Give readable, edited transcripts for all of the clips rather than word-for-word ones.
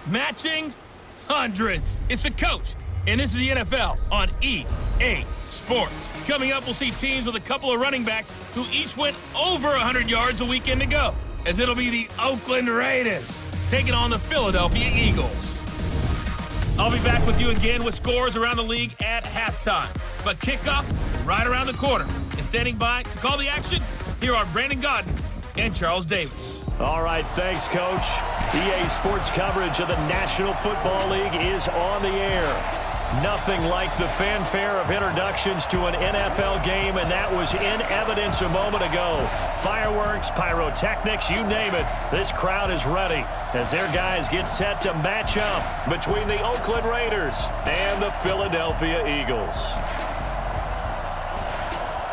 matching hundreds. It's the coach, and this is the NFL on EA Sports. Coming up, we'll see teams with a couple of running backs who each went over 100 yards a weekend ago, as it'll be the Oakland Raiders taking on the Philadelphia Eagles. I'll be back with you again with scores around the league at halftime. But kickoff right around the corner. And standing by to call the action, here are Brandon Godden and Charles Davis. All right, thanks, Coach. EA Sports coverage of the National Football League is on the air. Nothing like the fanfare of introductions to an NFL game, and that was in evidence a moment ago. Fireworks, pyrotechnics, you name it. This crowd is ready as their guys get set to match up between the Oakland Raiders and the Philadelphia Eagles.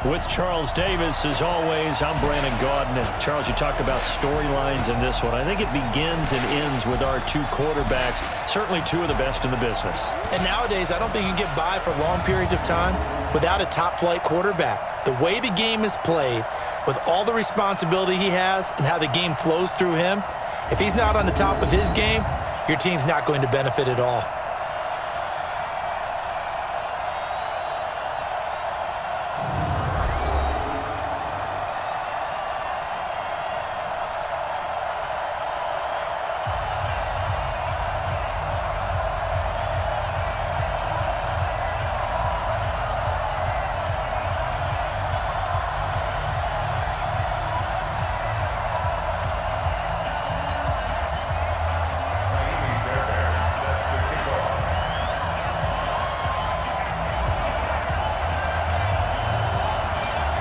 With Charles Davis, as always, I'm Brandon Godden. And Charles, you talked about storylines in this one. I think it begins and ends with our two quarterbacks, certainly two of the best in the business. And nowadays, I don't think you can get by for long periods of time without a top-flight quarterback. The way the game is played, with all the responsibility he has and how the game flows through him, if he's not on the top of his game, your team's not going to benefit at all.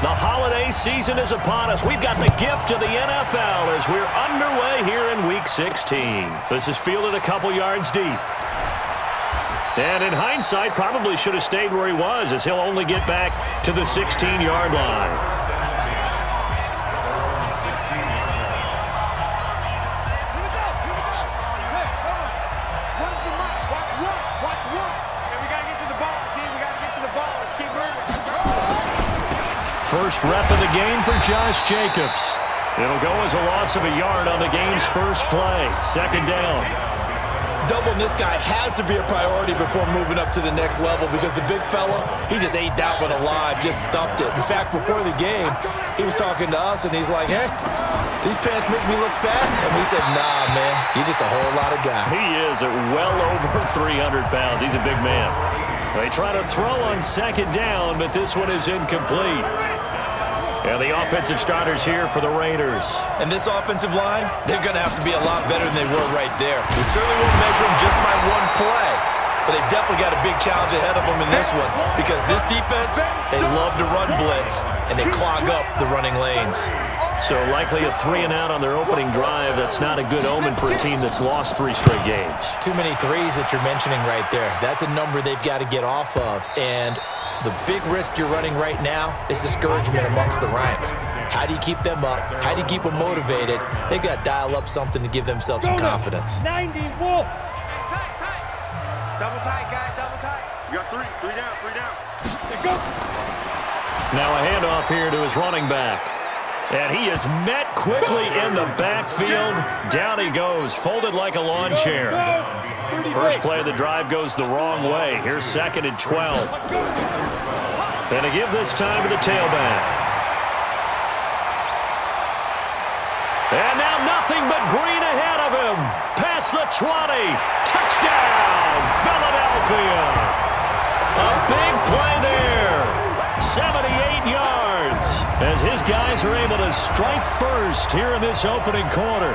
The holiday season is upon us. We've got the gift of the NFL as we're underway here in Week 16. This is fielded a couple yards deep. And in hindsight, probably should have stayed where he was, as he'll only get back to the 16-yard line. First rep of the game for Josh Jacobs. It'll go as a loss of a yard on the game's first play. Second down. Doubling this guy has to be a priority before moving up to the next level, because the big fella, he just ate that one alive, just stuffed it. In fact, before the game, he was talking to us, and he's like, hey, these pants make me look fat? And we said, nah, man, you're just a whole lot of guy. He is at well over 300 pounds. He's a big man. They try to throw on second down, but this one is incomplete. And the offensive starters here for the Raiders. And this offensive line, they're going to have to be a lot better than they were right there. We certainly won't measure them just by one play, but they definitely got a big challenge ahead of them in this one, because this defense, they love to run blitz, and they clog up the running lanes. So likely a 3-and-out on their opening drive. That's not a good omen for a team that's lost 3 straight games. Too many threes that you're mentioning right there. That's a number they've got to get off of. And the big risk you're running right now is discouragement amongst the ranks. How do you keep them up? How do you keep them motivated? They've got to dial up something to give themselves some confidence. 90, wolf. Double tight, guys, double tight. You got 3 down. Let's go. Now a handoff here to his running back. And he is met quickly in the backfield. Down he goes, folded like a lawn chair. First play of the drive goes the wrong way. Here's 2nd and 12. And to give this time to the tailback. And now nothing but green ahead of him. Past the 20. Touchdown, Philadelphia. A big play there. 78 yards. As his guys are able to strike first here in this opening quarter.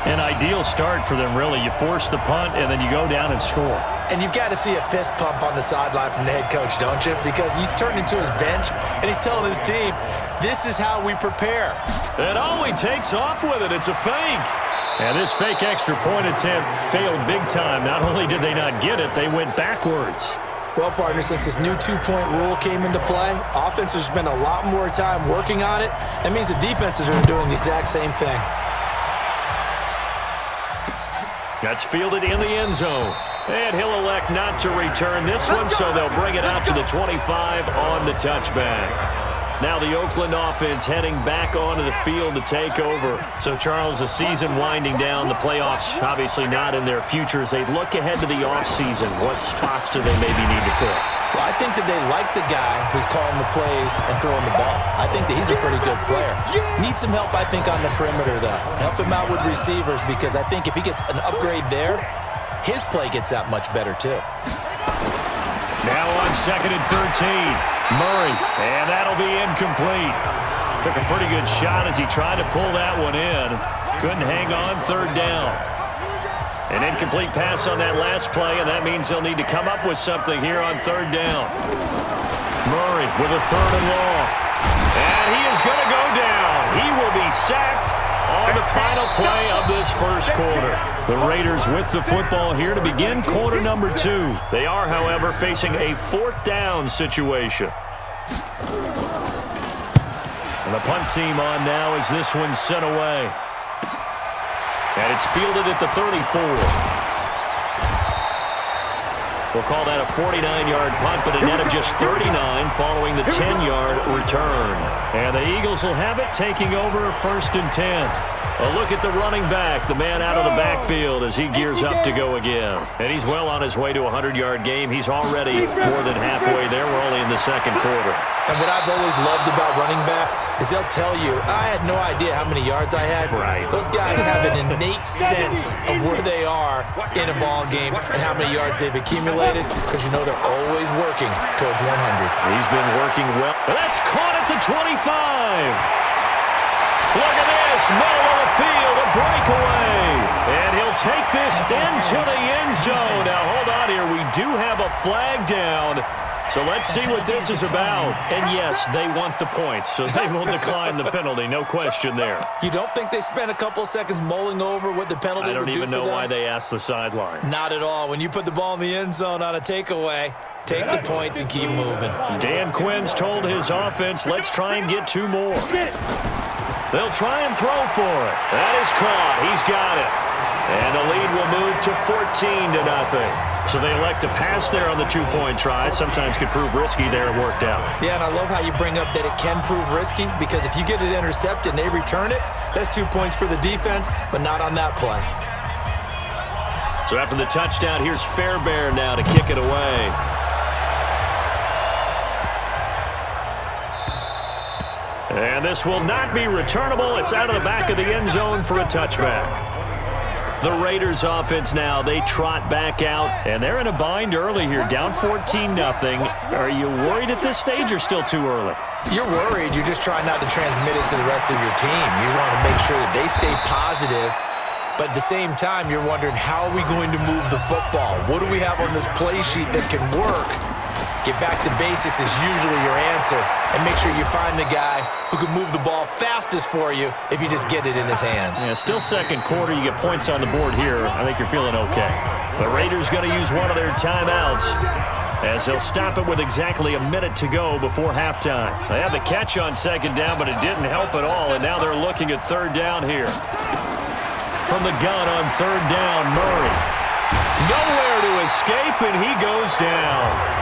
An ideal start for them, really. You force the punt, and then you go down and score. And you've got to see a fist pump on the sideline from the head coach, don't you? Because he's turned into his bench, and he's telling his team, this is how we prepare. And oh, he takes off with it. It's a fake. And this fake extra point attempt failed big time. Not only did they not get it, they went backwards. Well, partner, since this new two-point rule came into play, offenses spend a lot more time working on it. That means the defenses are doing the exact same thing. That's fielded in the end zone. And he'll elect not to return this one, so they'll bring it out to the 25 on the touchback. Now the Oakland offense heading back onto the field to take over. So, Charles, the season winding down, the playoffs obviously not in their future. As they look ahead to the offseason, what spots do they maybe need to fill? Well, I think that they like the guy who's calling the plays and throwing the ball. I think that he's a pretty good player. Needs some help, I think, on the perimeter, though. Help him out with receivers, because I think if he gets an upgrade there, his play gets that much better, too. Now on 2nd and 13, Murray, and that'll be incomplete. Took a pretty good shot as he tried to pull that one in. Couldn't hang on 3rd down. An incomplete pass on that last play, and that means they'll need to come up with something here on 3rd down. Murray with a 3rd and long. And he is going to go down. He will be sacked on the final play of this first quarter. The Raiders with the football here to begin quarter number 2. They are, however, facing a 4th down situation. And the punt team on now as this one's sent away. And it's fielded at the 34. We'll call that a 49-yard punt, but a net of just 39 following the 10-yard return. And the Eagles will have it, taking over 1st and 10. A look at the running back, the man out of the backfield as he gears up to go again. And he's well on his way to a 100-yard game. He's already more than halfway there. We're only in the 2nd quarter. And what I've always loved about running backs is they'll tell you, I had no idea how many yards I had. Right. Those guys have an innate sense of where they are in a ball game and how many yards they've accumulated, because you know they're always working towards 100. He's been working well. But that's caught at the 25. Look at this, middle of the field, a breakaway. And he'll take this into the end zone. Now, hold on here. We do have a flag down. So let's see what this is about. And yes, they want the points, so they will decline the penalty. No question there. You don't think they spent a couple of seconds mulling over what the penalty would do for them? I don't even know why they asked the sideline. Not at all. When you put the ball in the end zone on a takeaway, take the points and keep moving. Dan Quinn's told his offense, let's try and get 2 more. They'll try and throw for it. That is caught. He's got it. And the lead will move to 14-0. So they elect to pass there on the 2-point try. Sometimes could prove risky there. It worked out. Yeah, and I love how you bring up that it can prove risky, because if you get it intercepted and they return it, that's 2 points for the defense, but not on that play. So after the touchdown, here's Fairbairn now to kick it away. And this will not be returnable. It's out of the back of the end zone for a touchback. The Raiders offense now, they trot back out, and they're in a bind early here, down 14-0. Are you worried at this stage or still too early? You're worried. You're just trying not to transmit it to the rest of your team. You want to make sure that they stay positive, but at the same time, you're wondering, how are we going to move the football? What do we have on this play sheet that can work? Get back to basics is usually your answer, and make sure you find the guy who can move the ball fastest for you if you just get it in his hands. Yeah, still 2nd quarter. You get points on the board here. I think you're feeling okay. The Raiders going to use one of their timeouts as they'll stop it with exactly a minute to go before halftime. They had the catch on 2nd down, but it didn't help at all, and now they're looking at 3rd down here. From the gun on 3rd down, Murray. Nowhere to escape, and he goes down.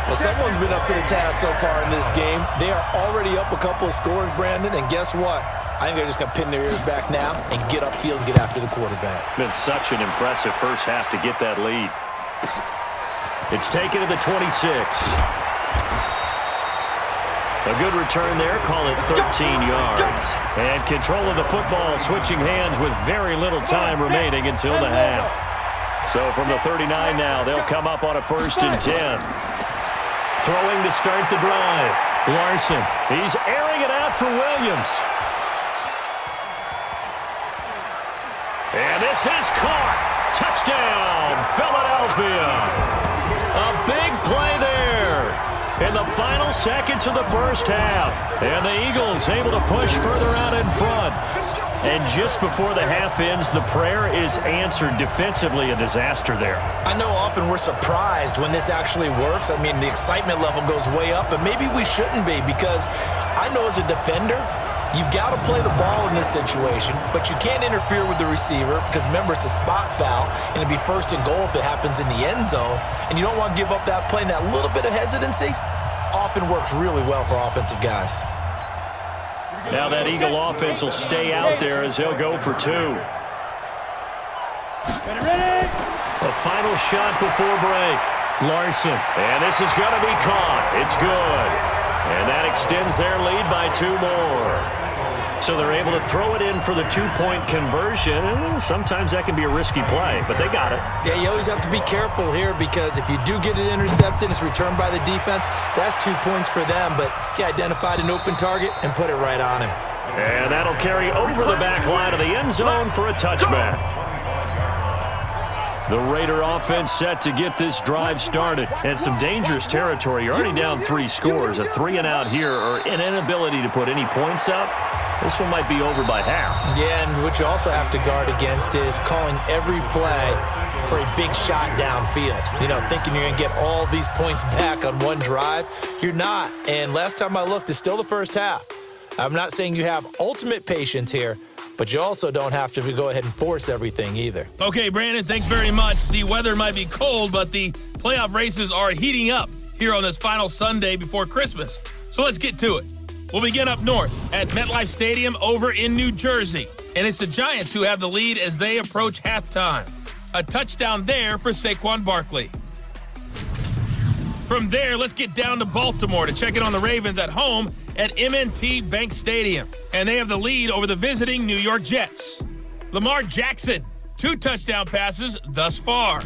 Well, someone's been up to the task so far in this game. They are already up a couple of scores, Brandon, and guess what? I think they're just going to pin their ears back now and get upfield and get after the quarterback. Been such an impressive first half to get that lead. It's taken to the 26. A good return there, call it 13 yards. And control of the football, switching hands with very little time remaining until the half. So from the 39 now, they'll come up on a 1st and 10. Throwing to start the drive. Larson, he's airing it out for Williams. And this is caught. Touchdown, Philadelphia. A big play there in the final seconds of the first half. And the Eagles able to push further out in front. And just before the half ends, the prayer is answered. Defensively, a disaster there. I know often we're surprised when this actually works. I mean, the excitement level goes way up, and maybe we shouldn't be, because I know as a defender, you've got to play the ball in this situation, but you can't interfere with the receiver because, remember, it's a spot foul, and it'd be 1st and goal if it happens in the end zone, and you don't want to give up that play and that little bit of hesitancy. often works really well for offensive guys. Now that Eagle offense will stay out there as they'll go for 2. The final shot before break. Larson. And this is going to be caught. It's good. And that extends their lead by 2 more. So they're able to throw it in for the 2-point conversion. Sometimes that can be a risky play, but they got it. Yeah, you always have to be careful here because if you do get it intercepted, it's returned by the defense, that's 2 points for them. But he identified an open target and put it right on him. And that'll carry over the back line of the end zone for a touchback. The Raider offense set to get this drive started. And some dangerous territory. You're already down 3 scores. A 3-and-out here or an inability to put any points up. This one might be over by half. Yeah, and what you also have to guard against is calling every play for a big shot downfield. You know, thinking you're going to get all these points back on one drive. You're not. And last time I looked, it's still the first half. I'm not saying you have ultimate patience here, but you also don't have to go ahead and force everything either. Okay, Brandon, thanks very much. The weather might be cold, but the playoff races are heating up here on this final Sunday before Christmas. So let's get to it. We'll begin up north at MetLife Stadium over in New Jersey. And it's the Giants who have the lead as they approach halftime. A touchdown there for Saquon Barkley. From there, let's get down to Baltimore to check in on the Ravens at home at M&T Bank Stadium. And they have the lead over the visiting New York Jets. Lamar Jackson, 2 touchdown passes thus far.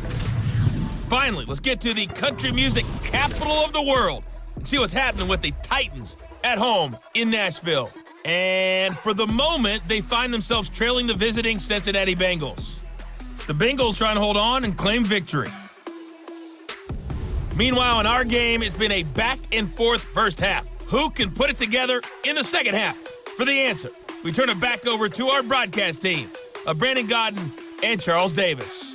Finally, let's get to the country music capital of the world and see what's happening with the Titans at home in Nashville. And for the moment, they find themselves trailing the visiting Cincinnati Bengals. The Bengals trying to hold on and claim victory. Meanwhile, in our game, it's been a back-and-forth first half. Who can put it together in the second half? For the answer, we turn it back over to our broadcast team of Brandon Godden and Charles Davis.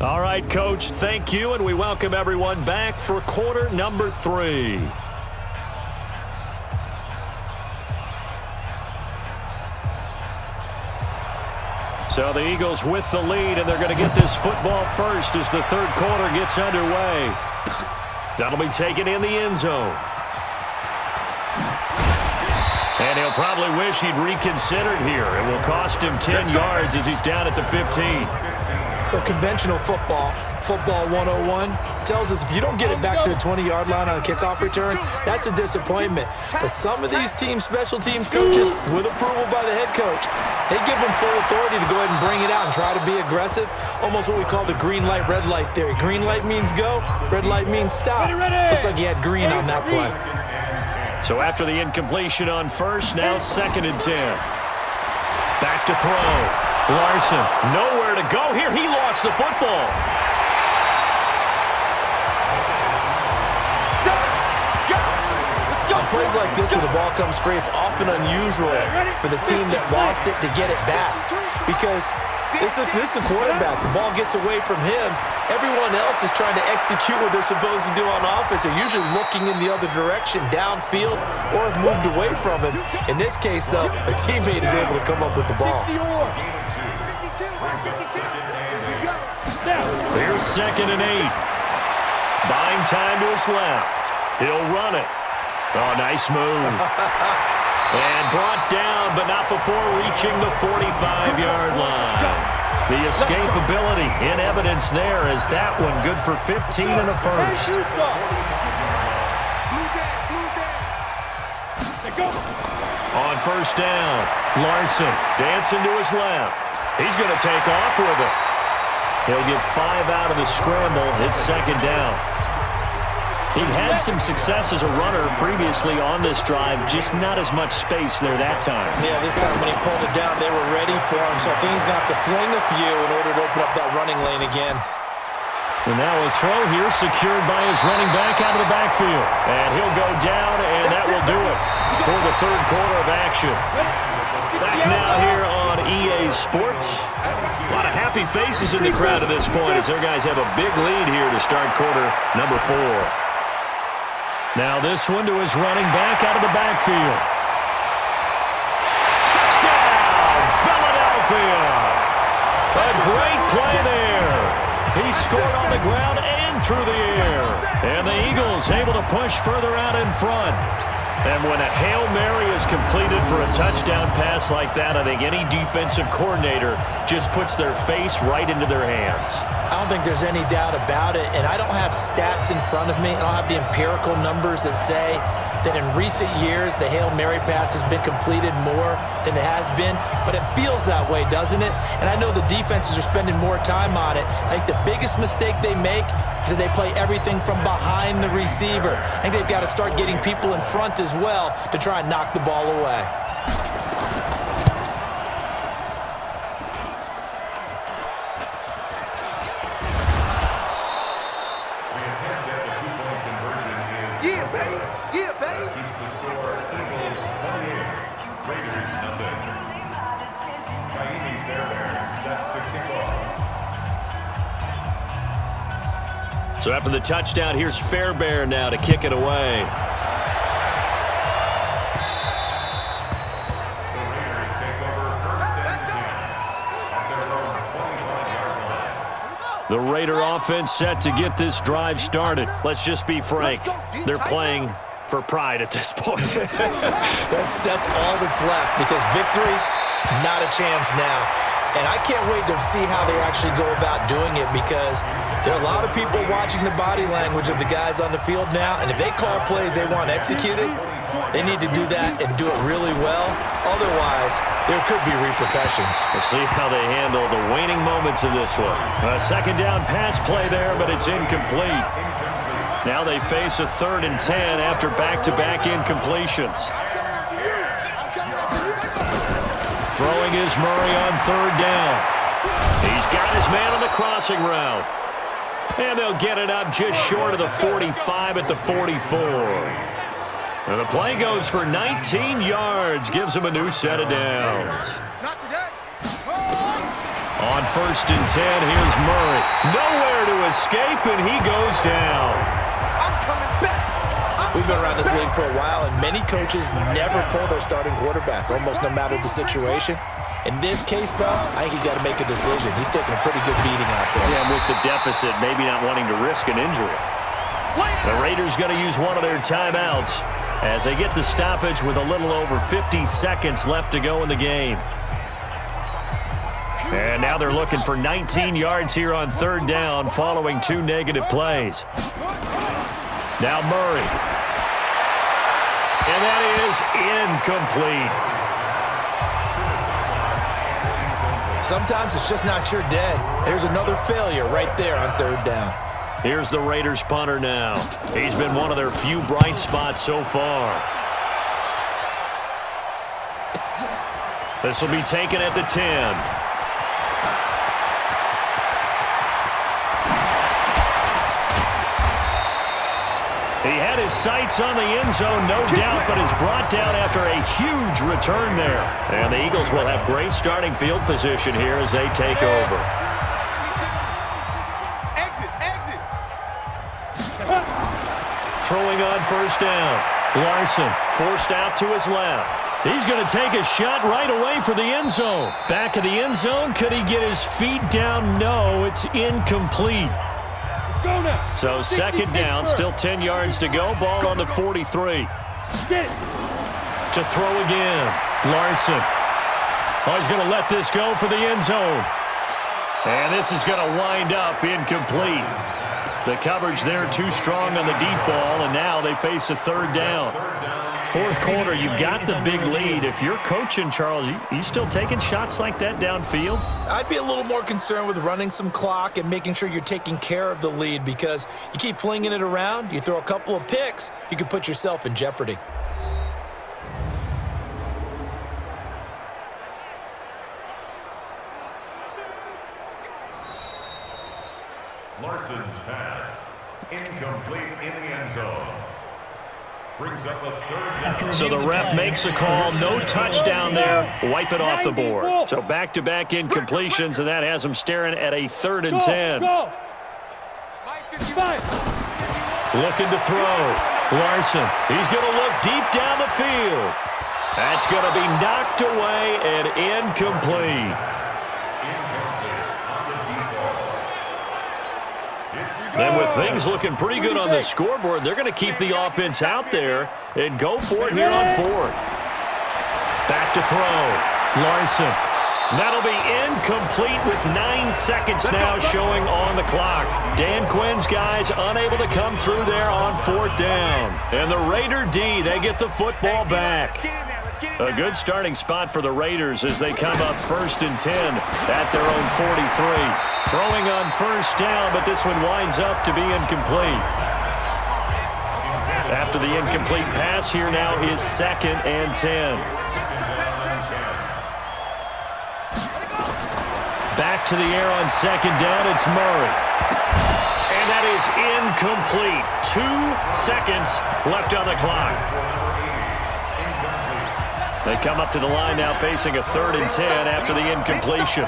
All right, Coach, thank you, and we welcome everyone back for quarter number 3. So the Eagles with the lead, and they're going to get this football first as the third quarter gets underway. That'll be taken in the end zone. And he'll probably wish he'd reconsidered here. It will cost him 10 yards as he's down at the 15. Well, conventional football 101, tells us if you don't get it back to the 20-yard line on a kickoff return, that's a disappointment. But some of these teams, special teams coaches, with approval by the head coach, they give them full authority to go ahead and bring it out and try to be aggressive, almost what we call the green light, red light theory. Green light means go, red light means stop. Looks like he had green on that play. So after the incompletion on first, now 2nd and 10. Back to throw. Larson, nowhere to go here. He lost the football. On plays like this where the ball comes free, it's often unusual for the team that lost it to get it back. Because this is a quarterback. The ball gets away from him. Everyone else is trying to execute what they're supposed to do on offense. They're usually looking in the other direction, downfield, or have moved away from him. In this case, though, a teammate is able to come up with the ball. Here's 2nd and 8. Buying time to his left. He'll run it. Oh, nice move. And brought down, but not before reaching the 45-yard line. The escapability in evidence there as that one good for 15 in the first. On first down, Larson dancing to his left. He's going to take off with it. He'll get 5 out of the scramble. It's 2nd down. He had some success as a runner previously on this drive, just not as much space there that time. Yeah, this time when he pulled it down, they were ready for him, so I think he's going to have to fling a few in order to open up that running lane again. And now a throw here secured by his running back out of the backfield. And he'll go down, and that will do it for the third quarter of action. Back now here on EA Sports. A lot of happy faces in the crowd at this point as their guys have a big lead here to start quarter number 4. Now this one to his running back out of the backfield. Touchdown, Philadelphia! A great play there. He scored on the ground and through the air. And the Eagles able to push further out in front. And when a Hail Mary is completed for a touchdown pass like that, I think any defensive coordinator just puts their face right into their hands. I don't think there's any doubt about it, and I don't have stats in front of me. I don't have the empirical numbers that say that in recent years the Hail Mary pass has been completed more than it has been, but it feels that way, doesn't it? And I know the defenses are spending more time on it. I think the biggest mistake they make is that they play everything from behind the receiver. I think they've got to start getting people in front as well to try and knock the ball away. So after the touchdown, here's Fairbairn now to kick it away. The Raider offense set to get this drive started. Let's just be frank. They're playing for pride at this point. That's all that's left, because victory, not a chance now. And I can't wait to see how they actually go about doing it, because there are a lot of people watching the body language of the guys on the field now, and if they call plays they want executed, they need to do that and do it really well. Otherwise, there could be repercussions. We'll see how they handle the waning moments of this one. A second down pass play there, but it's incomplete. Now they face a 3rd and 10 after back-to-back incompletions. Throwing is Murray on 3rd down. He's got his man on the crossing route. And they'll get it up just short of the 45 at the 44. And the play goes for 19 yards, gives him a new set of downs. On 1st and 10, here's Murray. Nowhere to escape, and he goes down. We've been around this league for a while, and many coaches never pull their starting quarterback, almost no matter the situation. In this case, though, I think he's got to make a decision. He's taking a pretty good beating out there. Yeah, and with the deficit, maybe not wanting to risk an injury. The Raiders going to use one of their timeouts as they get the stoppage with a little over 50 seconds left to go in the game. And now they're looking for 19 yards here on 3rd down following 2 negative plays. Now Murray. And that is incomplete. Sometimes it's just not your day. There's another failure right there on 3rd down. Here's the Raiders punter now. He's been one of their few bright spots so far. This will be taken at the 10. He had his sights on the end zone, no doubt, but is brought down after a huge return there. And the Eagles will have great starting field position here as they take over. Exit. Throwing on 1st down. Larson forced out to his left. He's going to take a shot right away for the end zone. Back of the end zone. Could he get his feet down? No, it's incomplete. So 2nd down, still 10 yards to go. Ball on the 43. To throw again. Larson. Oh, he's going to let this go for the end zone. And this is going to wind up incomplete. The coverage there too strong on the deep ball, and now they face a 3rd down. 4th quarter, you've got the big lead. If you're coaching, Charles, you still taking shots like that downfield? I'd be a little more concerned with running some clock and making sure you're taking care of the lead, because you keep flinging it around, you throw a couple of picks, you can put yourself in jeopardy. Larson's pass, incomplete in the end zone. So the ref makes a call. No touchdown there. Wipe it off the board. So back-to-back incompletions, and that has them staring at a 3rd and 10. Looking to throw. Larson. He's going to look deep down the field. That's going to be knocked away and incomplete. And with things looking pretty good on the scoreboard, they're going to keep the offense out there and go for it here on 4th. Back to throw. Larson. That'll be incomplete with 9 seconds now showing on the clock. Dan Quinn's guys unable to come through there on 4th down. And the Raider D, they get the football back. A good starting spot for the Raiders as they come up 1st and 10 at their own 43. Throwing on 1st down, but this one winds up to be incomplete. After the incomplete pass, here now is 2nd and 10. Back to the air on 2nd down, it's Murray. And that is incomplete. 2 seconds left on the clock. They come up to the line now facing a 3rd and 10 after the incompletion.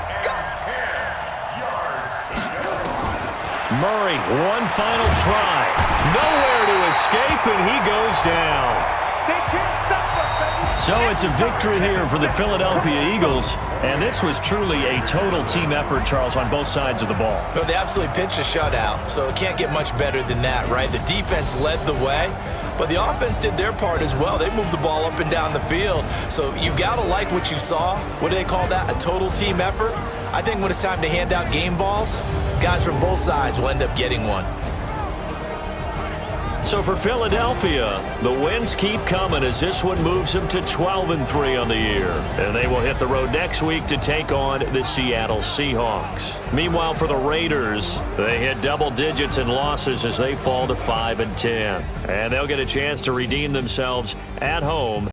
Murray, one final try. Nowhere to escape, and he goes down. So it's a victory here for the Philadelphia Eagles, and this was truly a total team effort, Charles, on both sides of the ball. No, they absolutely pitched a shutout, so it can't get much better than that, right? The defense led the way, but the offense did their part as well. They moved the ball up and down the field, so you've got to like what you saw. What do they call that? A total team effort? I think when it's time to hand out game balls, guys from both sides will end up getting one. So for Philadelphia, the wins keep coming as this one moves them to 12-3 on the year. And they will hit the road next week to take on the Seattle Seahawks. Meanwhile, for the Raiders, they hit double digits in losses as they fall to 5-10. And they'll get a chance to redeem themselves at home